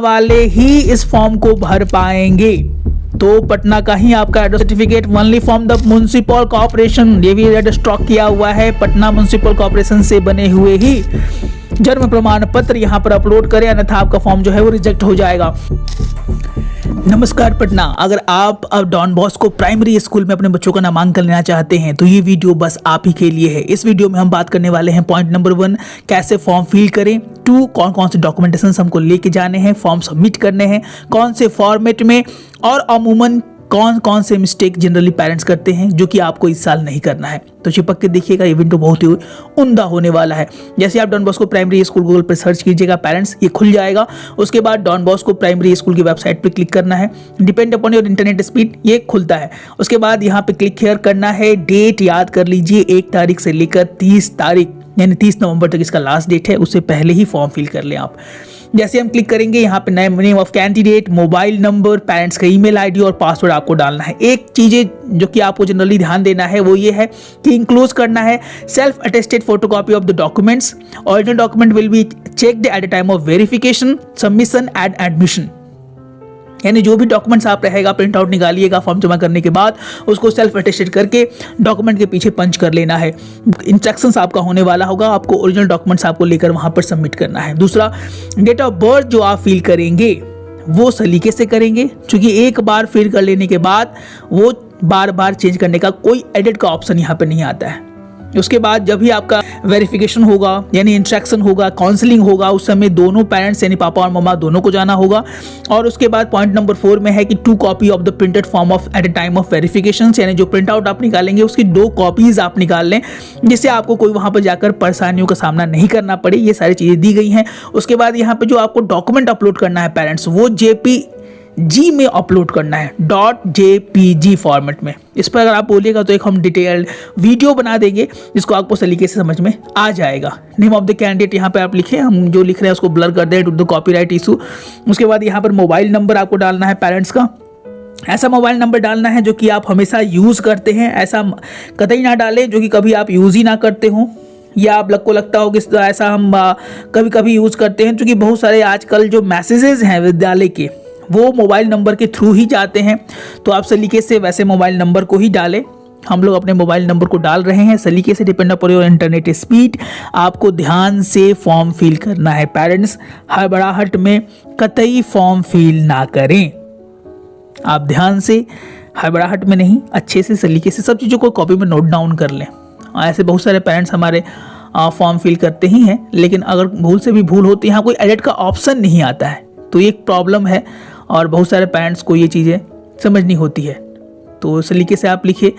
वाले ही इस फॉर्म को भर पाएंगे। तो पटना का ही आपका address certificate only from the municipal corporation, ये भी रेड स्ट्रोक किया हुआ है, पटना म्युनिसिपल कॉर्पोरेशन से बने हुए ही जन्म प्रमाण पत्र यहाँ पर अपलोड करें, अन्यथा आपका फॉर्म जो है वो रिजेक्ट हो जाएगा। नमस्कार पटना, अगर आप अब डॉन बॉस्को प्राइमरी स्कूल में अपने बच्चों का नामांकन लेना चाहते हैं तो ये वीडियो बस आप ही के लिए है। इस वीडियो में हम बात करने वाले हैं पॉइंट नंबर 1, कैसे फॉर्म फिल करें, 2, कौन कौन से डॉक्यूमेंटेशन हमको लेके जाने हैं, फॉर्म सबमिट करने हैं, कौन से फॉर्मेट में, और अमूमन कौन कौन से मिस्टेक जनरली पेरेंट्स करते हैं जो कि आपको इस साल नहीं करना है। तो चिपक के देखिएगा, ये वीडियो बहुत ही उम्दा होने वाला है। जैसे आप Don Bosco primary school Google पर सर्च कीजिएगा पेरेंट्स, ये खुल जाएगा। उसके बाद डॉन बॉस्को प्राइमरी स्कूल की वेबसाइट पे क्लिक करना है, depend upon your internet speed, ये खुलता है। उसके बाद यहाँ पे क्लिक हियर करना है, डेट याद कर लीजिए 1 तारीख से लेकर 30 तारीख यानी 30 नवंबर तक इसका लास्ट डेट है, उससे पहले ही फॉर्म फिल कर लें आप। जैसे हम क्लिक करेंगे यहाँ पे name of candidate, mobile number, parents का ईमेल आईडी और पासवर्ड आपको डालना है। एक चीज़ें जो कि आपको जनरली ध्यान देना है वो ये है कि इंक्लोज करना है self attested photocopy of the documents. Original document will be checked at the time of verification, submission and admission. यानी जो भी डॉक्यूमेंट्स आप रहेगा प्रिंट आउट निकालिएगा फॉर्म जमा करने के बाद, उसको सेल्फ अटेस्टेड करके डॉक्यूमेंट के पीछे पंच कर लेना है। इंस्ट्रक्शंस आपका होने वाला होगा, आपको ओरिजिनल डॉक्यूमेंट्स आपको लेकर वहां पर सबमिट करना है। दूसरा, डेट ऑफ बर्थ जो आप फिल करेंगे वो सलीके से करेंगे, क्योंकि एक बार फिल कर लेने के बाद वो बार बार चेंज करने का कोई एडिट का ऑप्शन यहाँ पर नहीं आता है। उसके बाद जब भी आपका वेरिफिकेशन होगा यानी इंस्ट्रक्शन होगा, काउंसलिंग होगा, उस समय दोनों पेरेंट्स यानी पापा और मम्मा दोनों को जाना होगा। और उसके बाद पॉइंट नंबर 4 में है कि 2 copy of the printed form of at the time of verification, यानी जो प्रिंट आउट आप निकालेंगे उसकी 2 कॉपीज आप निकाल लें, जिससे आपको कोई वहां पर जाकर परेशानियों का सामना नहीं करना पड़े। ये सारी चीजें दी गई हैं। उसके बाद यहाँ पे जो आपको डॉक्यूमेंट अपलोड करना है पेरेंट्स, वो JPG में अपलोड करना है, .jpg फॉर्मेट में। इस पर अगर आप बोलिएगा तो एक हम डिटेल्ड वीडियो बना देंगे जिसको आपको सलीके से समझ में आ जाएगा। नेम ऑफ द कैंडिडेट यहाँ पे आप लिखें, हम जो लिख रहे हैं उसको ब्लर कर दें टू द कॉपीराइट इशू। उसके बाद यहाँ पर मोबाइल नंबर आपको डालना है पेरेंट्स का, ऐसा मोबाइल नंबर डालना है जो कि आप हमेशा यूज़ करते हैं, ऐसा कतई ना डालें जो कि कभी आप यूज़ ही ना करते हों, या आप को लगता हो कि ऐसा हम कभी कभी यूज़ करते हैं। क्योंकि बहुत सारे आजकल जो मैसेजेस हैं विद्यालय के वो मोबाइल नंबर के थ्रू ही जाते हैं, तो आप सलीके से वैसे मोबाइल नंबर को ही डालें। हम लोग अपने मोबाइल नंबर को डाल रहे हैं सलीके से, depend upon your internet speed. आपको ध्यान से फॉर्म फिल करना है पेरेंट्स, हड़बड़ाहट में कतई फॉर्म फिल ना करें। आप ध्यान से, हड़बड़ाहट में नहीं, अच्छे से सलीके से सब चीज़ों को कॉपी में नोट डाउन कर लें। ऐसे बहुत सारे पेरेंट्स हमारे फॉर्म फिल करते ही हैं, लेकिन अगर भूल से भी भूल होती है, यहाँ कोई एडिट का ऑप्शन नहीं आता है, तो ये एक प्रॉब्लम है और बहुत सारे पेरेंट्स को ये चीज़ें समझनी होती है। तो इस तरीके से आप लिखिए।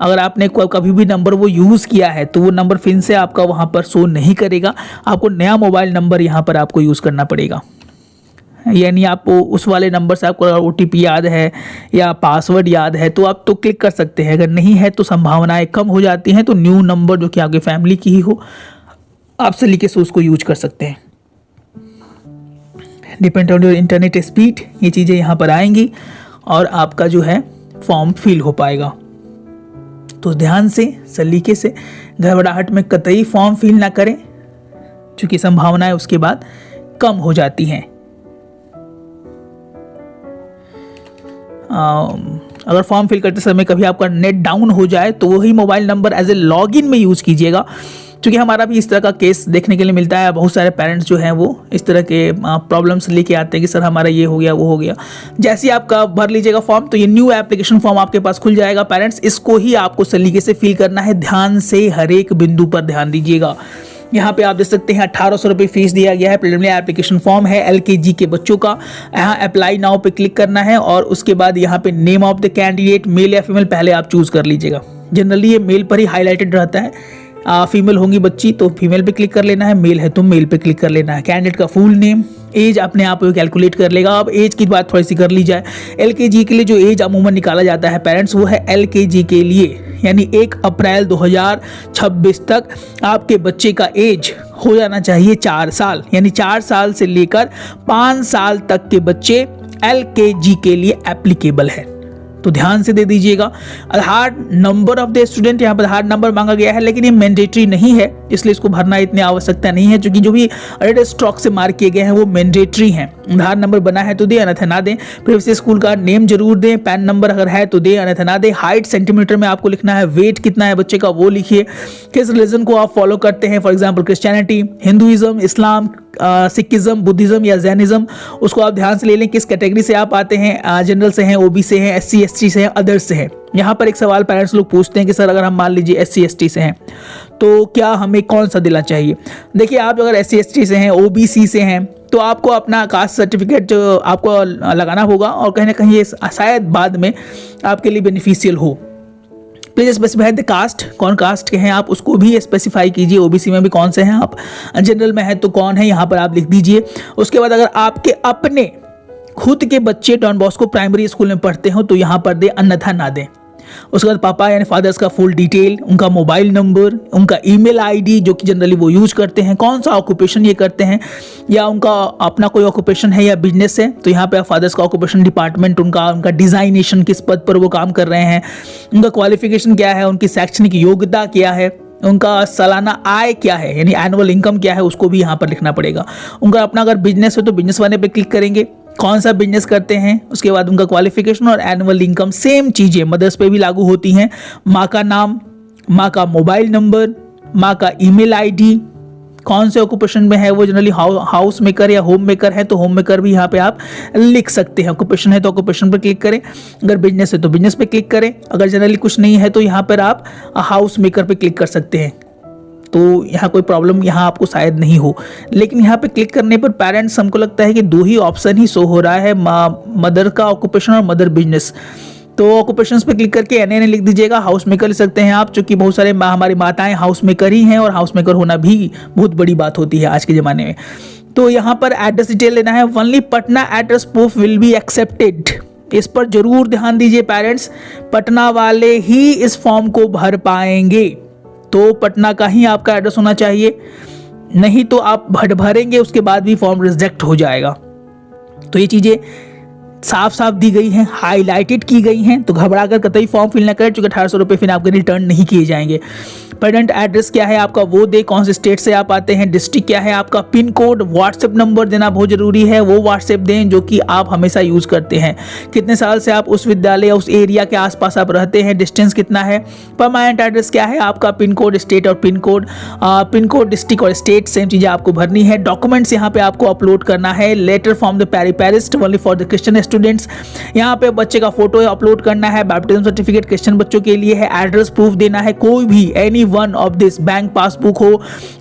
अगर आपने कभी भी नंबर वो यूज़ किया है तो वो नंबर फिर से आपका वहाँ पर शो नहीं करेगा, आपको नया मोबाइल नंबर यहाँ पर आपको यूज़ करना पड़ेगा। यानी आप उस वाले नंबर से आपको OTP याद है या पासवर्ड याद है तो आप तो क्लिक कर सकते हैं, अगर नहीं है तो संभावनाएं कम हो जाती हैं। तो न्यू नंबर जो कि आपके फैमिली की ही हो, आप सलीके से उसको यूज कर सकते हैं। Depend on your internet speed, ये चीज़ें यहाँ पर आएंगी और आपका जो है फॉर्म फिल हो पाएगा। तो ध्यान से, सलीके से, घबराहट में कतई फॉर्म फिल ना करें, क्योंकि संभावनाएं उसके बाद कम हो जाती हैं। अगर फॉर्म फिल करते समय कभी आपका नेट डाउन हो जाए तो वही mobile number as a login में यूज़ कीजिएगा, क्योंकि हमारा भी इस तरह का केस देखने के लिए मिलता है। बहुत सारे पेरेंट्स जो हैं वो इस तरह के प्रॉब्लम्स लेके आते हैं कि सर हमारा ये हो गया वो हो गया। जैसे ही आपका भर लीजिएगा फॉर्म तो ये न्यू एप्लीकेशन फॉर्म आपके पास खुल जाएगा पेरेंट्स, इसको ही आपको सलीके से फिल करना है। ध्यान से हर एक बिंदु पर ध्यान दीजिएगा। यहाँ पे आप देख सकते हैं 1800 रुपये फीस दिया गया है। प्रिलिमिनरी एप्लीकेशन फॉर्म है LKG के बच्चों का। यहाँ अप्लाई नाउ पे क्लिक करना है और उसके बाद यहाँ पे name of the candidate, male या फीमेल पहले आप चूज कर लीजिएगा। जनरली ये मेल पर ही हाईलाइटेड रहता है, फीमेल होंगी बच्ची तो फीमेल पे क्लिक कर लेना है, मेल है तो मेल पे क्लिक कर लेना है। कैंडिडेट का फुल नेम, एज अपने आप कैलकुलेट कर लेगा। अब एज की बात थोड़ी सी कर ली जाए। LKG के लिए जो एज अमूमन निकाला जाता है पेरेंट्स, वो है LKG के लिए यानी 1 अप्रैल 2026 तक आपके बच्चे का एज हो जाना चाहिए 4 साल, यानी 4 साल से लेकर 5 साल तक के बच्चे LKG के लिए एप्लीकेबल है। तो ध्यान से दे दीजिएगा। आधार नंबर ऑफ द स्टूडेंट, यहाँ पर आधार नंबर मांगा गया है, लेकिन ये मैंडेटरी नहीं है, इसलिए इसको भरना इतनी आवश्यकता नहीं है, क्योंकि जो भी रेड स्ट्रोक से मार्क किए गए हैं वो मैंडेटरी हैं। आधार नंबर बना है तो दे, अन्यथा ना दें। प्रीवियस स्कूल का नेम जरूर दें, पैन नंबर अगर है तो दे, अन्यथा ना दें। हाइट सेंटीमीटर में आपको लिखना है, वेट कितना है बच्चे का वो लिखिए। किस रिलीजन को आप फॉलो करते हैं, for example Christianity, Hinduism, Islam, Sikhism, Buddhism या जैनिज्म, उसको आप ध्यान से ले लें। किस कैटेगरी से आप आते हैं, जनरल से हैं, ओबी से हैं, SC ST से हैं, अदर्स से हैं। यहाँ पर एक सवाल पेरेंट्स लोग पूछते हैं कि सर अगर हम मान लीजिए SC ST से हैं तो क्या हमें कौन सा देना चाहिए। देखिए, आप अगर SC ST से हैं, OBC से हैं, तो आपको अपना कास्ट सर्टिफिकेट जो आपको लगाना होगा, और कहीं ना कहीं ये शायद बाद में आपके लिए बेनिफिशियल हो। प्लीज स्पेसिफाई द कास्ट, कौन कास्ट के हैं आप उसको भी स्पेसिफाई कीजिए। ओबीसी में भी कौन से हैं आप, जनरल में है तो कौन है, यहाँ पर आप लिख दीजिए। उसके बाद अगर आपके अपने खुद के बच्चे डॉन बॉस्को प्राइमरी स्कूल में पढ़ते हो तो यहाँ पर दे, अन्यथा ना दें। उसके बाद पापा यानी फादर्स का फुल डिटेल, उनका मोबाइल नंबर, उनका ईमेल आईडी जो कि जनरली वो यूज करते हैं, कौन सा ऑक्यूपेशन ये करते हैं, या उनका अपना कोई ऑक्यूपेशन है या बिजनेस है, तो यहाँ पे फादर्स का ऑक्यूपेशन डिपार्टमेंट, उनका डिजाइनेशन, किस पद पर वो काम कर रहे हैं, उनका क्वालिफिकेशन क्या है, उनकी शैक्षणिक योग्यता क्या है, उनका सालाना आय क्या है यानी एनुअल इनकम क्या है, उसको भी यहाँ पर लिखना पड़ेगा। उनका अपना अगर बिजनेस है तो बिजनेस वाले पे क्लिक करेंगे, कौन सा बिजनेस करते हैं, उसके बाद उनका क्वालिफिकेशन और एनुअल इनकम। सेम चीज़ें मदर्स पे भी लागू होती हैं। माँ का नाम, माँ का मोबाइल नंबर, माँ का ईमेल आईडी, कौन से ऑक्यूपेशन में है वो, जनरली हाउस मेकर या होम मेकर है तो होम मेकर भी यहाँ पे आप लिख सकते हैं। ऑक्यूपेशन है तो ऑक्यूपेशन पर क्लिक करें, अगर बिजनेस है तो बिजनेस पे क्लिक करें, अगर जनरली कुछ नहीं है तो यहाँ पर आप हाउस मेकर पे क्लिक कर सकते हैं। तो यहाँ कोई प्रॉब्लम यहाँ आपको शायद नहीं हो, लेकिन यहाँ पे क्लिक करने पर पेरेंट्स, हमको लगता है कि दो ही ऑप्शन ही शो हो रहा है, मदर का ऑक्यूपेशन और मदर बिजनेस। तो ऑक्यूपेशंस पे क्लिक करके एन लिख दीजिएगा। हाउस मेकर लिख सकते हैं आप, चूंकि बहुत सारे हमारी माताएं हाउस मेकर ही हैं और हाउस मेकर होना भी बहुत बड़ी बात होती है आज के ज़माने में। तो यहाँ पर एड्रेस डिटेल लेना है। Only Patna address proof will be accepted, इस पर जरूर ध्यान दीजिए पेरेंट्स। पटना वाले ही इस फॉर्म को भर पाएंगे, तो पटना का ही आपका एड्रेस होना चाहिए, नहीं तो आप भरेंगे उसके बाद भी फॉर्म रिजेक्ट हो जाएगा। तो ये चीज़ें साफ साफ दी गई हैं, हाईलाइटेड की गई हैं, तो घबरा कर कतई फॉर्म फिल ना करें, चूँकि 1800 रुपये फिर आपके रिटर्न नहीं किए जाएंगे। प्रेजेंट एड्रेस क्या है आपका वो दे, कौन से स्टेट से आप आते हैं, डिस्ट्रिक्ट क्या है आपका, पिन कोड, व्हाट्सएप नंबर देना बहुत जरूरी है, वो व्हाट्सएप दें जो कि आप हमेशा यूज़ करते हैं। कितने साल से आप उस विद्यालय या उस एरिया के आसपास आप रहते हैं, डिस्टेंस कितना है। परमानेंट एड्रेस क्या है आपका, पिन कोड, स्टेट और पिन कोड, डिस्ट्रिक्ट और स्टेट, सेम चीज़ें आपको भरनी है। डॉक्यूमेंट्स यहाँ पे आपको अपलोड करना है। Letter from the priest only for the Christian students, यहाँ पे बच्चे का फोटो अपलोड करना है। बैप्टिज्म सर्टिफिकेट क्रिश्चियन बच्चों के लिए है। एड्रेस प्रूफ देना है, कोई भी any one of this, bank passbook हो,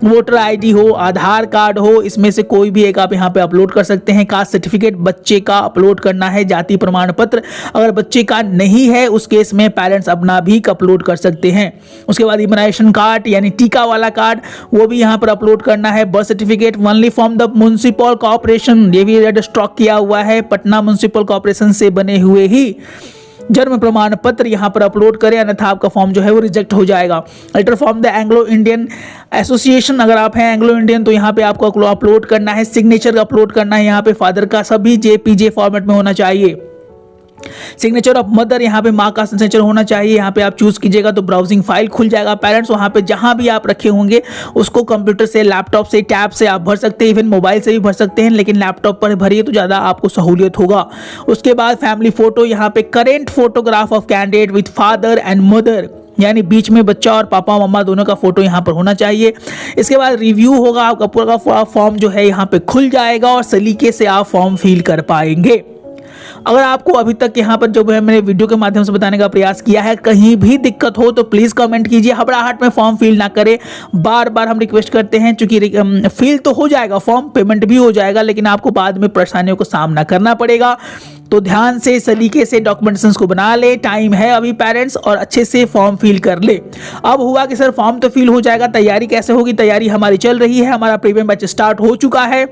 वोटर आईडी हो, आधार कार्ड हो, इसमें से कोई भी एक आप यहाँ पे अपलोड कर सकते हैं। कास्ट सर्टिफिकेट बच्चे का अपलोड करना है। जाति प्रमाण पत्र अगर बच्चे का नहीं है उस केस में पेरेंट्स अपना भी अपलोड कर सकते हैं। उसके बाद इम्यूनाइजेशन कार्ड यानी टीका वाला कार्ड वो भी यहाँ पर अपलोड करना है। Birth certificate only from the municipal corporation, ये भी रेड स्ट्रोक किया हुआ है, पटना म्युनिसिपल कॉर्पोरेशन से बने हुए ही जन्म प्रमाण पत्र यहाँ पर अपलोड करें, अन्यथा आपका फॉर्म जो है वो रिजेक्ट हो जाएगा। Letter from the Anglo Indian association, अगर आप हैं एंग्लो इंडियन तो यहाँ पे आपको अपलोड करना है। सिग्नेचर अपलोड करना है यहाँ पे फादर का, सभी JPJ फॉर्मेट में होना चाहिए। सिग्नेचर ऑफ मदर, यहाँ पे माँ का सिग्नेचर होना चाहिए। यहाँ पे आप चूज कीजिएगा तो ब्राउजिंग फाइल खुल जाएगा पेरेंट्स, वहाँ पे जहाँ भी आप रखे होंगे उसको कंप्यूटर से, लैपटॉप से, टैब से आप भर सकते हैं, इवन मोबाइल से भी भर सकते हैं, लेकिन लैपटॉप पर भरिए तो ज़्यादा आपको सहूलियत होगा। उसके बाद फैमिली फोटो, यहाँ पे current photograph of candidate with father and mother, यानी बीच में बच्चा और पापा मम्मा दोनों का फोटो यहाँ पर होना चाहिए। इसके बाद रिव्यू होगा, आपका पूरा का फॉर्म जो है यहाँ पे खुल जाएगा और सलीके से आप फॉर्म फिल कर पाएंगे। अगर आपको अभी तक यहाँ पर जो है मैंने वीडियो के माध्यम से बताने का प्रयास किया है कहीं भी दिक्कत हो तो प्लीज़ कमेंट कीजिए, घबराहट में फॉर्म फिल ना करें। बार बार हम रिक्वेस्ट करते हैं, चूंकि फिल तो हो जाएगा फॉर्म, पेमेंट भी हो जाएगा, लेकिन आपको बाद में परेशानियों का सामना करना पड़ेगा। तो ध्यान से, सलीके से डॉक्यूमेंटेशंस को बना ले, टाइम है अभी पेरेंट्स, और अच्छे से फॉर्म फिल कर ले। अब हुआ कि सर फॉर्म तो फिल हो जाएगा, तैयारी कैसे होगी? तैयारी हमारी चल रही है, हमारा प्रीमियम बैच स्टार्ट हो चुका है।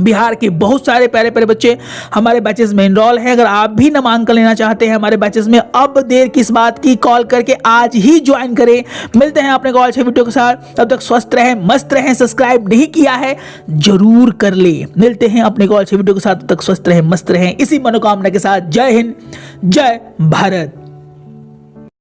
बिहार के बहुत सारे प्यारे प्यारे बच्चे हमारे बैचेस में इनरोल हैं। अगर आप भी नामांकन लेना चाहते हैं हमारे बैचेस में, अब देर किस बात की, कॉल करके आज ही ज्वाइन करें। मिलते हैं अपने कॉल अच्छे वीडियो के साथ, तब तक स्वस्थ रहें, मस्त रहें। सब्सक्राइब नहीं किया है जरूर कर ले। मिलते हैं अपने कॉल अच्छे वीडियो के साथ, तब तक स्वस्थ रहें, मस्त रहें, इसी मनोकामना के साथ। जय हिंद, जय भारत।